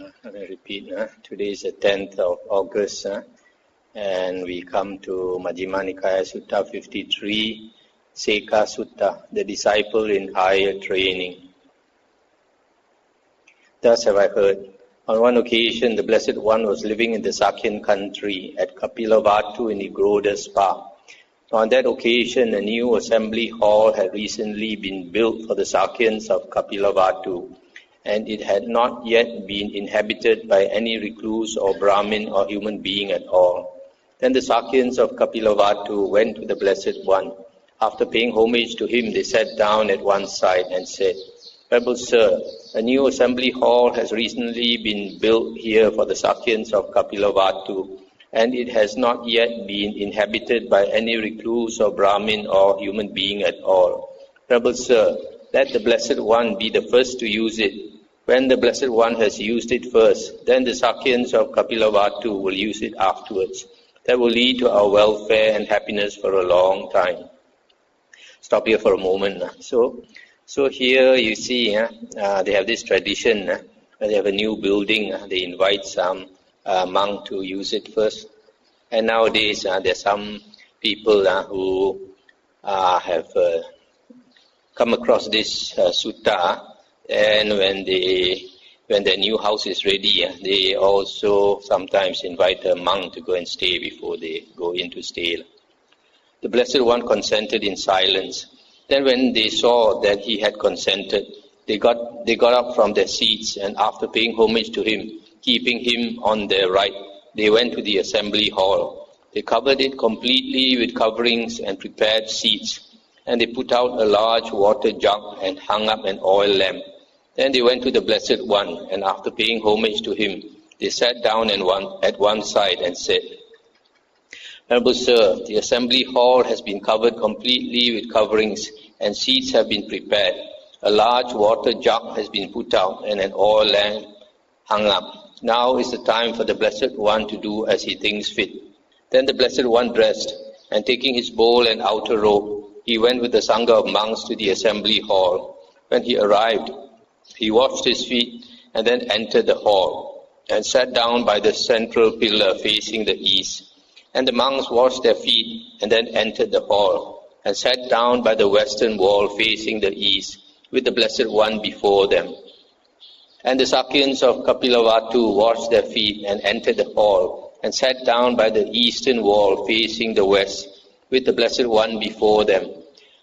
I repeat, today is the 10th of August, and we come to Majjhima Nikaya Sutta 53, Sekha Sutta, the disciple in higher training. Thus have I heard. On one occasion, the Blessed One was living in the Sakyan country at Kapilavatthu in the Groda Spa. On that occasion, a new assembly hall had recently been built for the Sakyans of Kapilavatthu, and it had not yet been inhabited by any recluse or Brahmin or human being at all. Then the Sakyans of Kapilavatthu went to the Blessed One. After paying homage to him, they sat down at one side and said, "Venerable Sir, a new assembly hall has recently been built here for the Sakyans of Kapilavatthu, and it has not yet been inhabited by any recluse or Brahmin or human being at all. Venerable Sir, let the Blessed One be the first to use it. When the Blessed One has used it first, then the Sakyans of Kapilavatthu will use it afterwards. That will lead to our welfare and happiness for a long time." Stop here for a moment. So here you see, they have this tradition, when they have a new building, they invite some monk to use it first. And nowadays, there are some people who have come across this sutta, and when their new house is ready, they also sometimes invite a monk to go and stay before they go in to stay. The Blessed One consented in silence. Then when they saw that he had consented, they got up from their seats, and after paying homage to him, keeping him on their right, they went to the assembly hall. They covered it completely with coverings and prepared seats, and they put out a large water jug and hung up an oil lamp. Then they went to the Blessed One, and after paying homage to him, they sat down at one side and said, "Venerable Sir, the assembly hall has been covered completely with coverings, and seats have been prepared. A large water jug has been put out, and an oil lamp hung up. Now is the time for the Blessed One to do as he thinks fit." Then the Blessed One dressed, and taking his bowl and outer robe, he went with the Sangha of monks to the assembly hall. When he arrived, he washed his feet and then entered the hall and sat down by the central pillar facing the east. And the monks washed their feet and then entered the hall and sat down by the western wall facing the east with the Blessed One before them. And the Sakyans of Kapilavatthu washed their feet and entered the hall and sat down by the eastern wall facing the west with the Blessed One before them.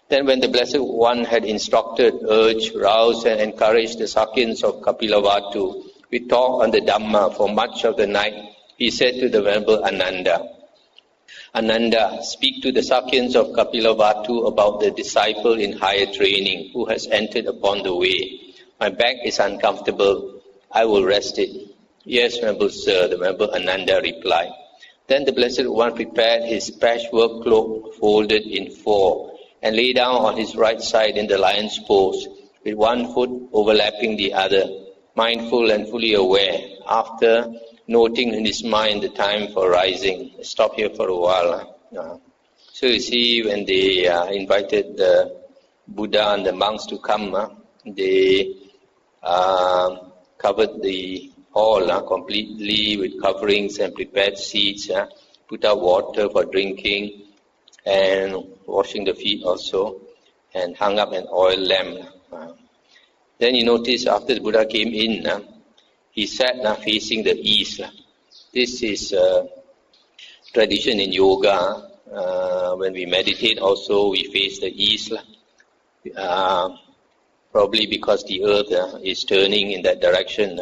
Then when the Blessed One had instructed, urged, roused and encouraged the Sakyans of Kapilavatthu with talk on the Dhamma for much of the night, he said to the Venerable Ananda, "Ananda, speak to the Sakyans of Kapilavatthu about the disciple in higher training who has entered upon the way. My back is uncomfortable. I will rest it." "Yes, Venerable Sir," the Venerable Ananda replied. Then the Blessed One prepared his patchwork cloak folded in four, and lay down on his right side in the lion's pose, with one foot overlapping the other, mindful and fully aware, after noting in his mind the time for rising. Stop here for a while. So you see, when they invited the Buddha and the monks to come, they covered the hall completely with coverings and prepared seats, put out water for drinking, and washing the feet also, and hung up an oil lamp. Then you notice after the Buddha came in, he sat facing the east. This is a tradition in yoga. When we meditate also, we face the east. Probably because the earth is turning in that direction.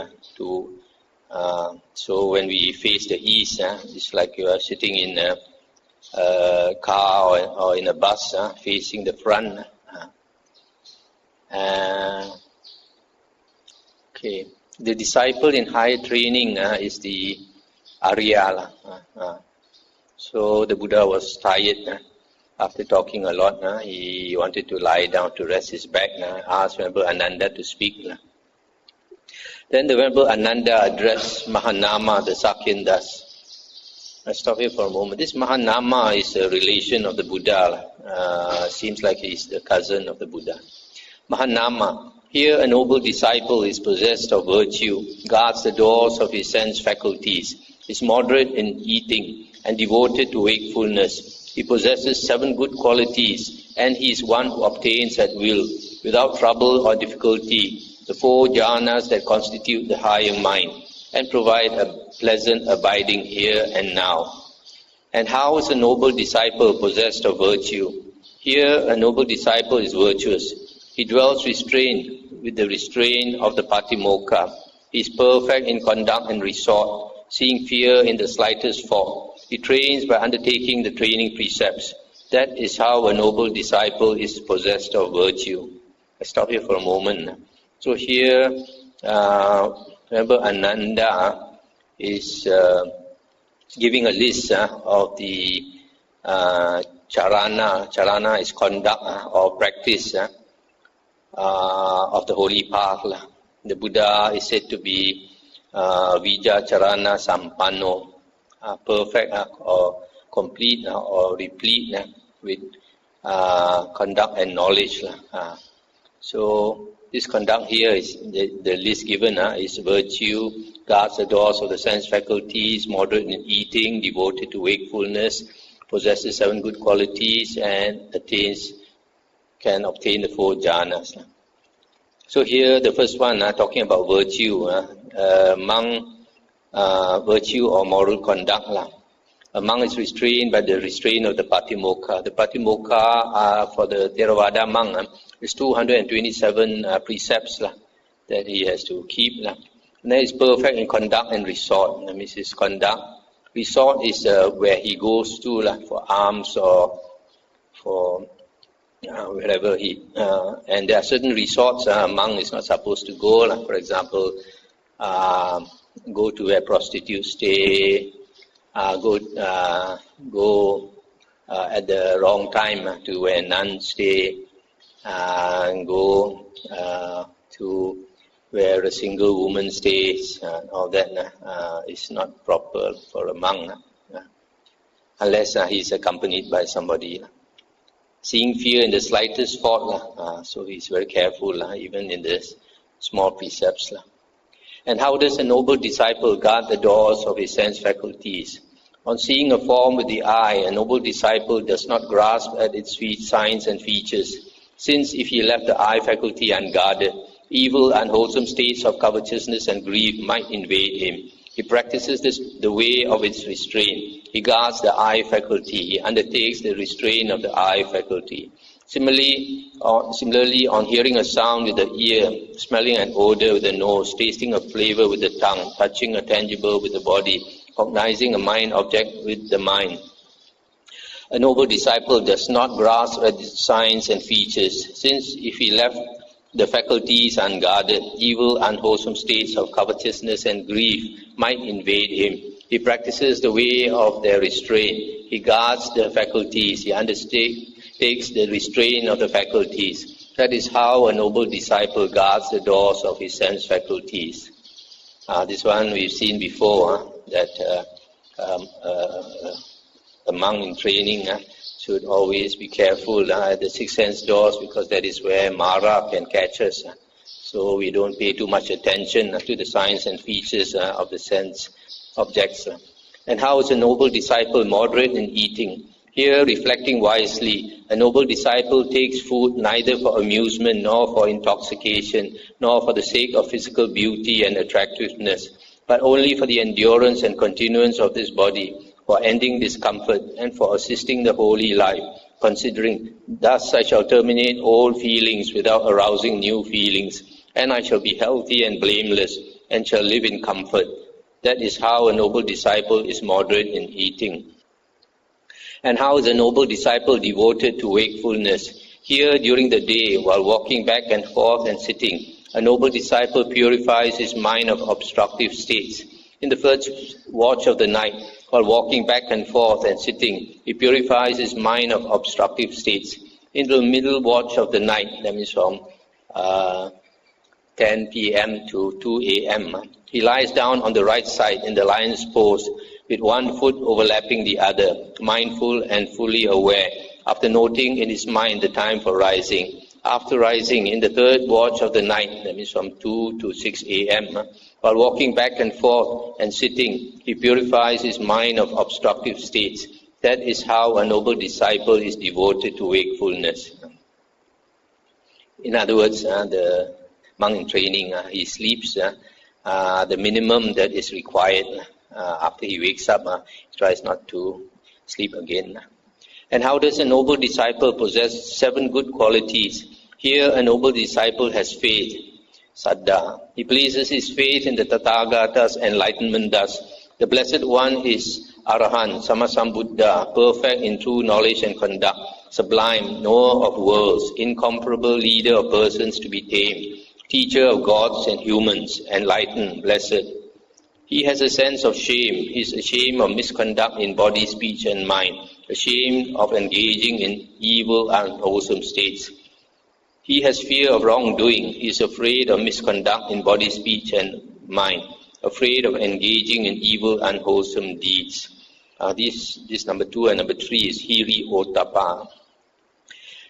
So when we face the east, it's like you are sitting in a car or in a bus facing the front. Okay, the disciple in higher training is the Arya. So the Buddha was tired after talking a lot. He wanted to lie down to rest his back. Asked Venerable Ananda to speak. Then the Venerable Ananda addressed Mahanama, the Sakyan thus. Let's stop here for a moment. This Mahanama is a relation of the Buddha. Seems like he's the cousin of the Buddha. Mahanama, Here a noble disciple is possessed of virtue, guards the doors of his sense faculties, is moderate in eating, and devoted to wakefulness. He possesses 7 good qualities, and he is one who obtains at will, without trouble or difficulty, the 4 jhanas that constitute the higher mind, and provide a pleasant abiding here and now. And how is a noble disciple possessed of virtue? Here a noble disciple is virtuous. He dwells restrained with the restraint of the Patimokkha. He is perfect in conduct and resort, seeing fear in the slightest fault. He trains by undertaking the training precepts. That is how a noble disciple is possessed of virtue. I stop here for a moment. So here, remember Ananda is giving a list of the charana. Charana is conduct or practice of the holy path. The Buddha is said to be Vijja Charana Sampanno, perfect or complete or replete with conduct and knowledge. So this conduct here is the list given is virtue, guards the doors of the sense faculties, moderate in eating, devoted to wakefulness, possesses 7 good qualities, and can obtain the 4 jhanas. So here the first one talking about virtue, among virtue or moral conduct. A monk is restrained by the restraint of the Patimokkha. The Patimokkha for the Theravada monk is 227 precepts that he has to keep. And that is perfect in conduct and resort. That means his conduct. Resort is where he goes to for alms or for wherever he. And there are certain resorts a monk is not supposed to go. For example, go to where prostitutes stay. Go at the wrong time to where nuns stay, go to where a single woman stays, all that is not proper for a monk, unless he is accompanied by somebody. Seeing fear in the slightest fault, so he is very careful, even in the small precepts. And how does a noble disciple guard the doors of his sense faculties? On seeing a form with the eye, a noble disciple does not grasp at its signs and features, since if he left the eye faculty unguarded, evil, unwholesome states of covetousness and grief might invade him. He practices the way of its restraint. He guards the eye faculty. He undertakes the restraint of the eye faculty. Similarly, on hearing a sound with the ear, smelling an odor with the nose, tasting a flavor with the tongue, touching a tangible with the body, cognizing a mind object with the mind. A noble disciple does not grasp at its signs and features, since if he left the faculties unguarded, evil, unwholesome states of covetousness and grief might invade him. He practices the way of their restraint. He guards the faculties. He undertakes the restraint of the faculties. That is how a noble disciple guards the doors of his sense faculties. This one we've seen before, that a monk in training should always be careful at the 6 sense doors, because that is where Mara can catch us. So we don't pay too much attention to the signs and features of the sense objects. And how is a noble disciple moderate in eating? Here, reflecting wisely, a noble disciple takes food neither for amusement nor for intoxication, nor for the sake of physical beauty and attractiveness, but only for the endurance and continuance of this body, for ending discomfort, and for assisting the holy life, considering, thus I shall terminate all feelings without arousing new feelings, and I shall be healthy and blameless, and shall live in comfort. That is how a noble disciple is moderate in eating. And how is a noble disciple devoted to wakefulness? Here, during the day, while walking back and forth and sitting, a noble disciple purifies his mind of obstructive states. In the first watch of the night, while walking back and forth and sitting, he purifies his mind of obstructive states. In the middle watch of the night, that means from 10 p.m. to 2 a.m., he lies down on the right side in the lion's pose, with one foot overlapping the other, mindful and fully aware, after noting in his mind the time for rising. After rising in the third watch of the night, that means from 2 to 6 a.m., while walking back and forth and sitting, he purifies his mind of obstructive states. That is how a noble disciple is devoted to wakefulness. In other words, the monk in training, he sleeps the minimum that is required. After he wakes up, he tries not to sleep again. And how does a noble disciple possess 7 good qualities? Here, a noble disciple has faith, saddha. He places his faith in the Tathagata's enlightenment thus. The Blessed One is Arahant, Sammasambuddha, perfect in true knowledge and conduct, sublime, knower of worlds, incomparable leader of persons to be tamed, teacher of gods and humans, enlightened, blessed. He has a sense of shame. He is ashamed of misconduct in body, speech and mind, ashamed of engaging in evil and unwholesome states. He has fear of wrongdoing. He is afraid of misconduct in body, speech and mind, afraid of engaging in evil and unwholesome deeds. This number 2 and number 3 is Hiri Ottappa.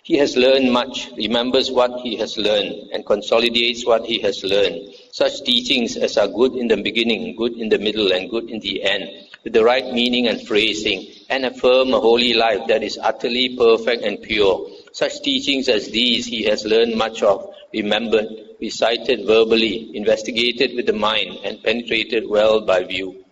He has learned much, remembers what he has learned, and consolidates what he has learned. Such teachings as are good in the beginning, good in the middle, and good in the end, with the right meaning and phrasing, and affirm a holy life that is utterly perfect and pure. Such teachings as these he has learned much of, remembered, recited verbally, investigated with the mind, and penetrated well by view.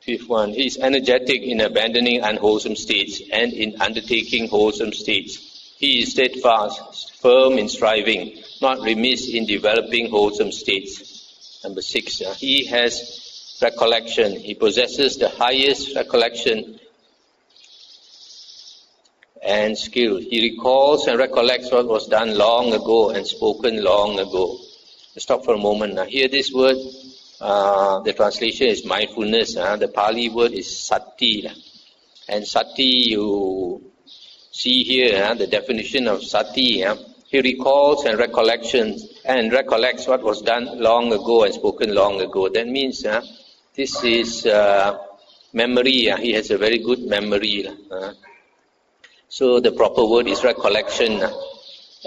5th one, he is energetic in abandoning unwholesome states and in undertaking wholesome states. He is steadfast, firm in striving, not remiss in developing wholesome states. Number 6, he has recollection. He possesses the highest recollection and skill. He recalls and recollects what was done long ago and spoken long ago. Let's stop for a moment. Now, here this word, the translation is mindfulness. The Pali word is sati. And sati, you see here the definition of sati. He recalls and recollects what was done long ago and spoken long ago. That means this is memory. He has a very good memory. So the proper word is recollection.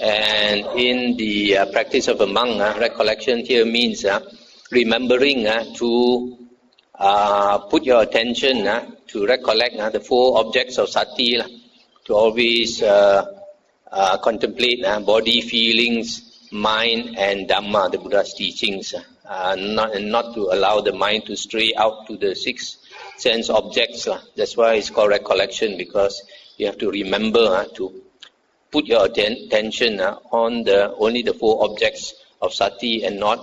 And in the practice of a monk, recollection here means remembering to put your attention to recollect the 4 objects of sati, to always contemplate body, feelings, mind and Dhamma, the Buddha's teachings, not to allow the mind to stray out to the 6 sense objects. That's why it's called recollection, because you have to remember to put your attention on only the 4 objects of sati and not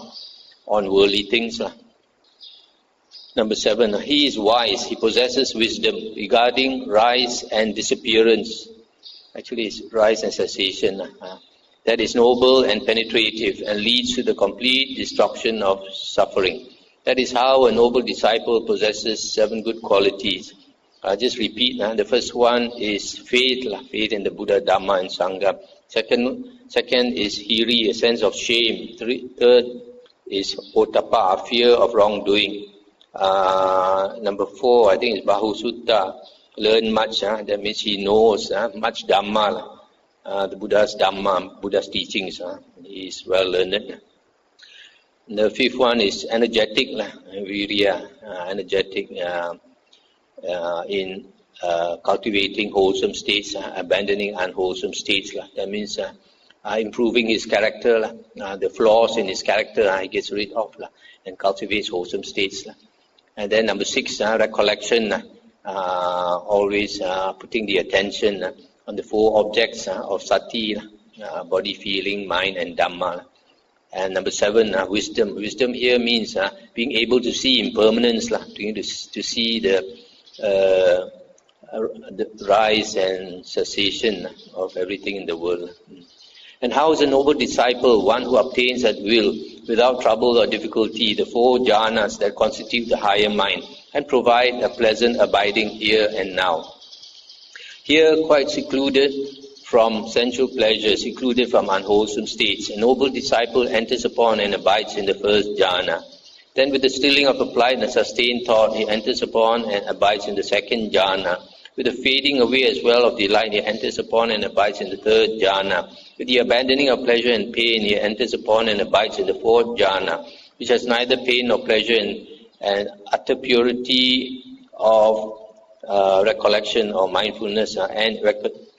on worldly things. Number 7, he is wise. He possesses wisdom regarding rise and disappearance. Actually, it's rise and cessation. That is noble and penetrative and leads to the complete destruction of suffering. That is how a noble disciple possesses 7 good qualities. I'll just repeat. The first one is faith, faith in the Buddha, Dhamma and Sangha. Second is hiri, a sense of shame. Third is ottappa, fear of wrongdoing. Number 4, I think, is bahusutta, learn much. That means he knows much Dhamma, the Buddha's Dhamma, Buddha's teachings. He is well learned. The 5th one is energetic, virya, energetic in cultivating wholesome states, abandoning unwholesome states. That means improving his character, the flaws in his character he gets rid of and cultivates wholesome states. And then number 6, recollection, always putting the attention on the 4 objects of sati, body, feeling, mind and Dhamma. And number 7, wisdom. Wisdom here means being able to see impermanence, to see the rise and cessation of everything in the world. And how is a noble disciple? One who obtains at will, without trouble or difficulty, the 4 jhanas that constitute the higher mind and provide a pleasant abiding here and now. Here, quite secluded from sensual pleasures, secluded from unwholesome states, a noble disciple enters upon and abides in the first jhana. Then with the stilling of applied and sustained thought, he enters upon and abides in the second jhana. With the fading away as well of delight, he enters upon and abides in the third jhana. With the abandoning of pleasure and pain, he enters upon and abides in the fourth jhana, which has neither pain nor pleasure and utter purity of recollection or mindfulness and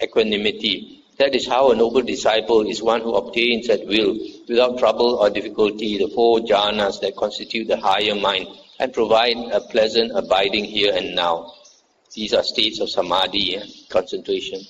equanimity. That is how a noble disciple is one who obtains at will, without trouble or difficulty, the four jhanas that constitute the higher mind and provide a pleasant abiding here and now. These are states of samadhi, concentration.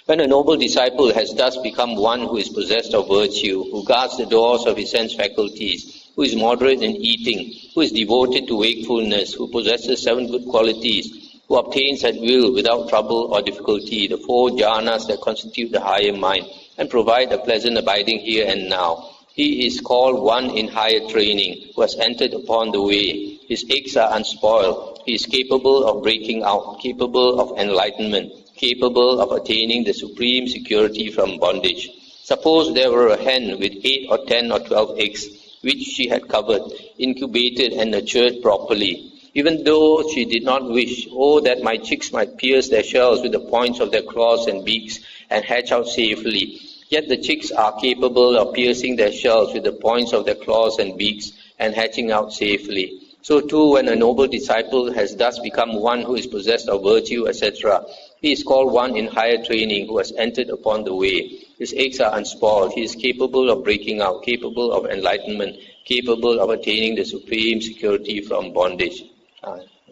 When a noble disciple has thus become one who is possessed of virtue, who guards the doors of his sense faculties, who is moderate in eating, who is devoted to wakefulness, who possesses 7 good qualities, who obtains at will without trouble or difficulty the 4 jhanas that constitute the higher mind and provide a pleasant abiding here and now. He is called one in higher training, who has entered upon the way. His eggs are unspoiled. He is capable of breaking out, capable of enlightenment, capable of attaining the supreme security from bondage. Suppose there were a hen with 8 or 10 or 12 eggs, which she had covered, incubated and nurtured properly. Even though she did not wish, oh, that my chicks might pierce their shells with the points of their claws and beaks and hatch out safely. Yet the chicks are capable of piercing their shells with the points of their claws and beaks and hatching out safely. So too, when a noble disciple has thus become one who is possessed of virtue, etc., he is called one in higher training who has entered upon the way. His eggs are unspoiled. He is capable of breaking out, capable of enlightenment, capable of attaining the supreme security from bondage.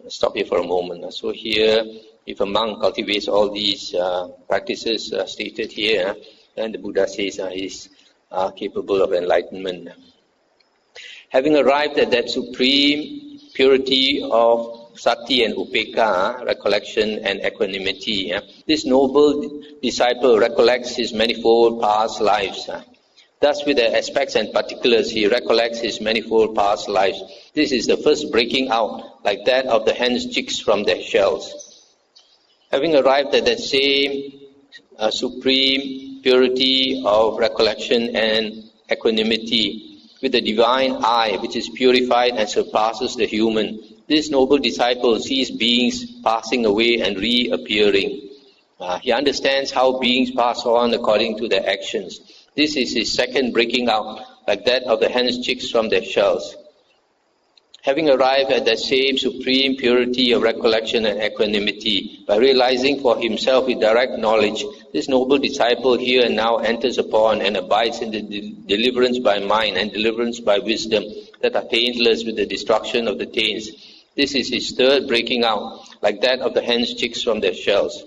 Stop here for a moment. So here, if a monk cultivates all these practices stated here, then the Buddha says he is capable of enlightenment. Having arrived at that supreme purity of sati and upekkha, recollection and equanimity, this noble disciple recollects his manifold past lives. Thus, with the aspects and particulars, he recollects his manifold past lives. This is the first breaking out, like that of the hen's chicks from their shells. Having arrived at that same supreme purity of recollection and equanimity, with the divine eye, which is purified and surpasses the human, this noble disciple sees beings passing away and reappearing. He understands how beings pass on according to their actions. This is his second breaking out, like that of the hen's chicks from their shells. Having arrived at that same supreme purity of recollection and equanimity, by realizing for himself with direct knowledge, this noble disciple here and now enters upon and abides in the deliverance by mind and deliverance by wisdom that are taintless with the destruction of the taints. This is his third breaking out, like that of the hen's chicks from their shells.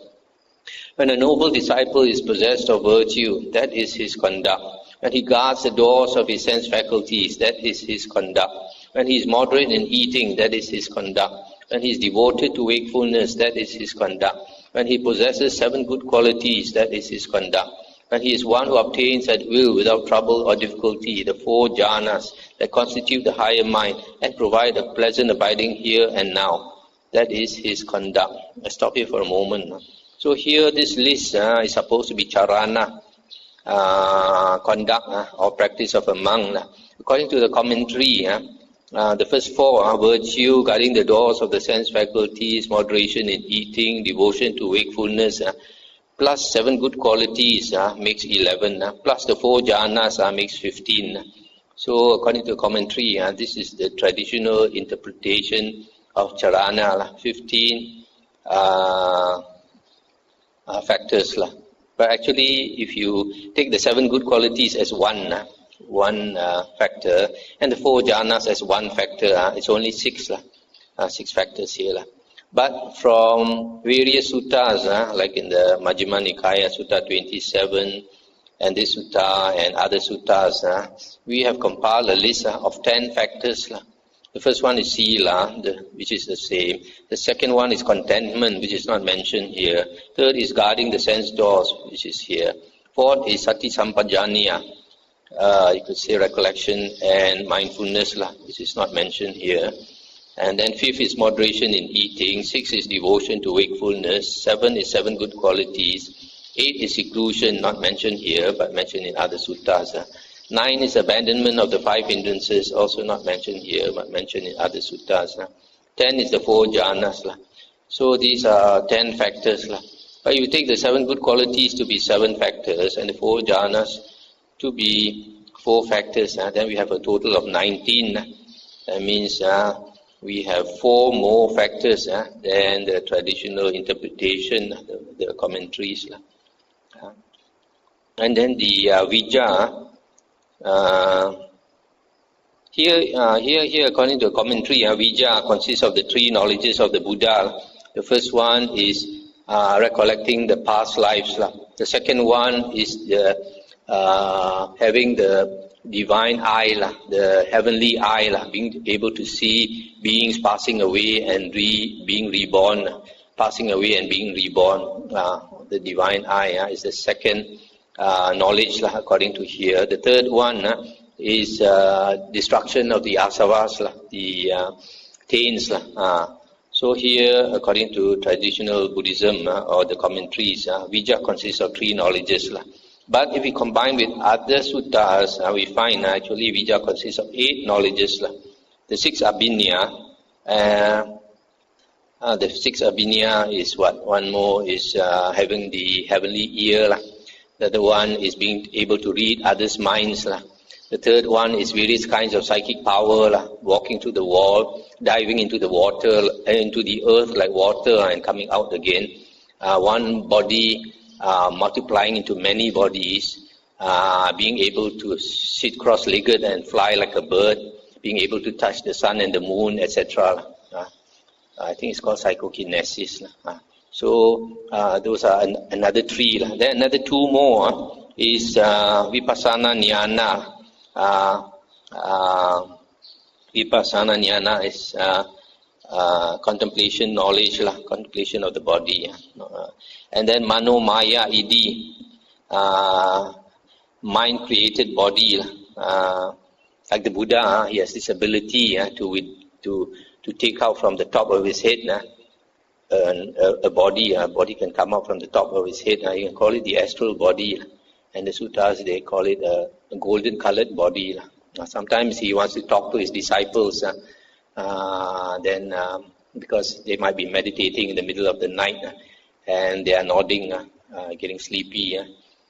When a noble disciple is possessed of virtue, that is his conduct. When he guards the doors of his sense faculties, that is his conduct. When he is moderate in eating, that is his conduct. When he is devoted to wakefulness, that is his conduct. When he possesses 7 good qualities, that is his conduct. When he is one who obtains at will, without trouble or difficulty, the 4 jhanas that constitute the higher mind and provide a pleasant abiding here and now, that is his conduct. I'll stop here for a moment. So here this list is supposed to be charana, conduct or practice of a monk. According to the commentary, the first 4 are virtue, guarding the doors of the sense faculties, moderation in eating, devotion to wakefulness, plus 7 good qualities makes 11, plus the 4 jhanas makes 15. So according to the commentary, this is the traditional interpretation of charana, 15 factors. But actually, if you take the 7 good qualities as one factor, and the 4 jhanas as 1 factor, it's only 6 factors here. But from various suttas, like in the Majjhima Nikaya, Sutta 27, and this sutta and other suttas, we have compiled a list of 10 factors. The first one is sila, which is the same. The second one is contentment, which is not mentioned here. Third is guarding the sense doors, which is here. Fourth is sati sampajaniya, you could say recollection and mindfulness, which is not mentioned here. And then fifth is moderation in eating. 6 is devotion to wakefulness. 7 is 7 good qualities. 8 is seclusion, not mentioned here, but mentioned in other suttas. 9 is abandonment of the 5 hindrances, also not mentioned here, but mentioned in other suttas. 10 is the 4 jhanas. So these are 10 factors. But you take the 7 good qualities to be 7 factors and the 4 jhanas to be 4 factors. Then we have a total of 19. That means we have 4 more factors than the traditional interpretation, the commentaries. And then the Vijja, here according to the commentary, Vijja consists of the 3 knowledges of the Buddha. The first one is recollecting the past lives. The second one is the having the divine eye, the heavenly eye, being able to see beings passing away and being reborn, passing away and being reborn. The divine eye is the second knowledge according to here. The third one is destruction of the asavas, the taints. So here, according to traditional Buddhism or the commentaries, Vijja consists of 3 knowledges. But if we combine with other suttas, we find actually Vijja consists of 8 knowledges. The 6 abhinya, is what? One more is having the heavenly ear. The other one is being able to read others' minds. The third one is various kinds of psychic power, walking through the wall, diving into the water, into the earth like water and coming out again. One body multiplying into many bodies, being able to sit cross-legged and fly like a bird, being able to touch the sun and the moon, etc. I think it's called psychokinesis. So those are another 3. Then another 2 more is vipassana jnana. Vipassana jnana is contemplation knowledge, contemplation of the body. And then mano maya idi, mind created body. Like the Buddha, he has this ability to take out from the top of his head a body. A body can come out from the top of his head. You can call it the astral body. And the suttas, they call it a golden colored body. Sometimes he wants to talk to his disciples, because they might be meditating in the middle of the night and they are nodding, getting sleepy,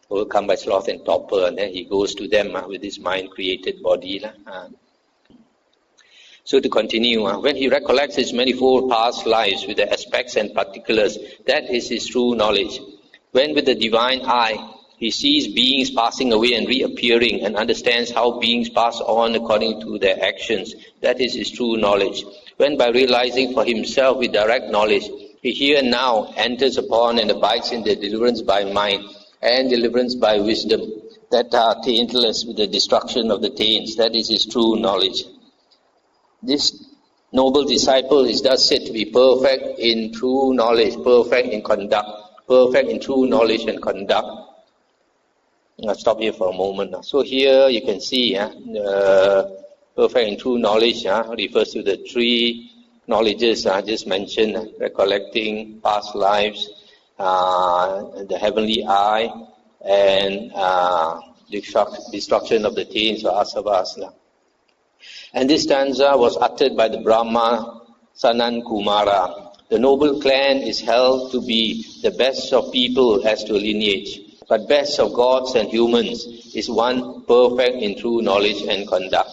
overcome by sloth and torpor, and then he goes to them with his mind-created body. So to continue, when he recollects his manifold past lives with the aspects and particulars, that is his true knowledge. When with the divine eye, he sees beings passing away and reappearing and understands how beings pass on according to their actions. That is his true knowledge. When by realizing for himself with direct knowledge, he here now enters upon and abides in the deliverance by mind and deliverance by wisdom that are taintless with the destruction of the taints. That is his true knowledge. This noble disciple is thus said to be perfect in true knowledge, perfect in conduct, perfect in true knowledge and conduct. I'll stop here for a moment. So here you can see perfect in true knowledge refers to the 3 knowledges I just mentioned, recollecting past lives, the heavenly eye, and destruction of the taints or asavas. And this stanza was uttered by the Brahma Sanan Kumara. The noble clan is held to be the best of people as to lineage. But best of gods and humans is one perfect in true knowledge and conduct.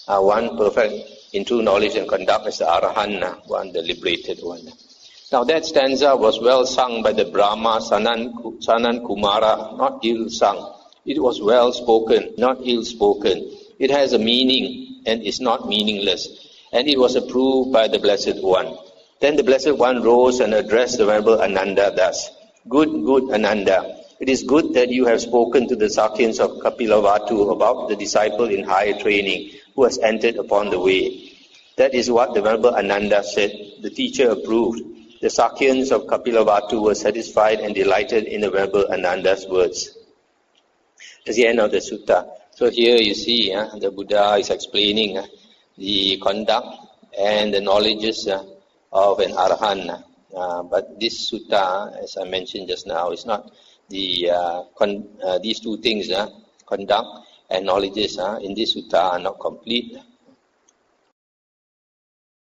One perfect in true knowledge and conduct is the Arahant, one, the liberated one. Now that stanza was well sung by the Brahma Sanan Kumara, not ill sung. It was well spoken, not ill spoken. It has a meaning and is not meaningless. And it was approved by the Blessed One. Then the Blessed One rose and addressed the Venerable Ananda thus. Good Ananda. It is good that you have spoken to the Sakyans of Kapilavatthu about the disciple in higher training who has entered upon the way. That is what the Venerable Ananda said. The teacher approved. The Sakyans of Kapilavatthu were satisfied and delighted in the Venerable Ananda's words. That's the end of the sutta. So here you see the Buddha is explaining the conduct and the knowledges of an Arahant. But this sutta, as I mentioned just now, is not these 2 things, conduct and knowledges in this sutta are not complete.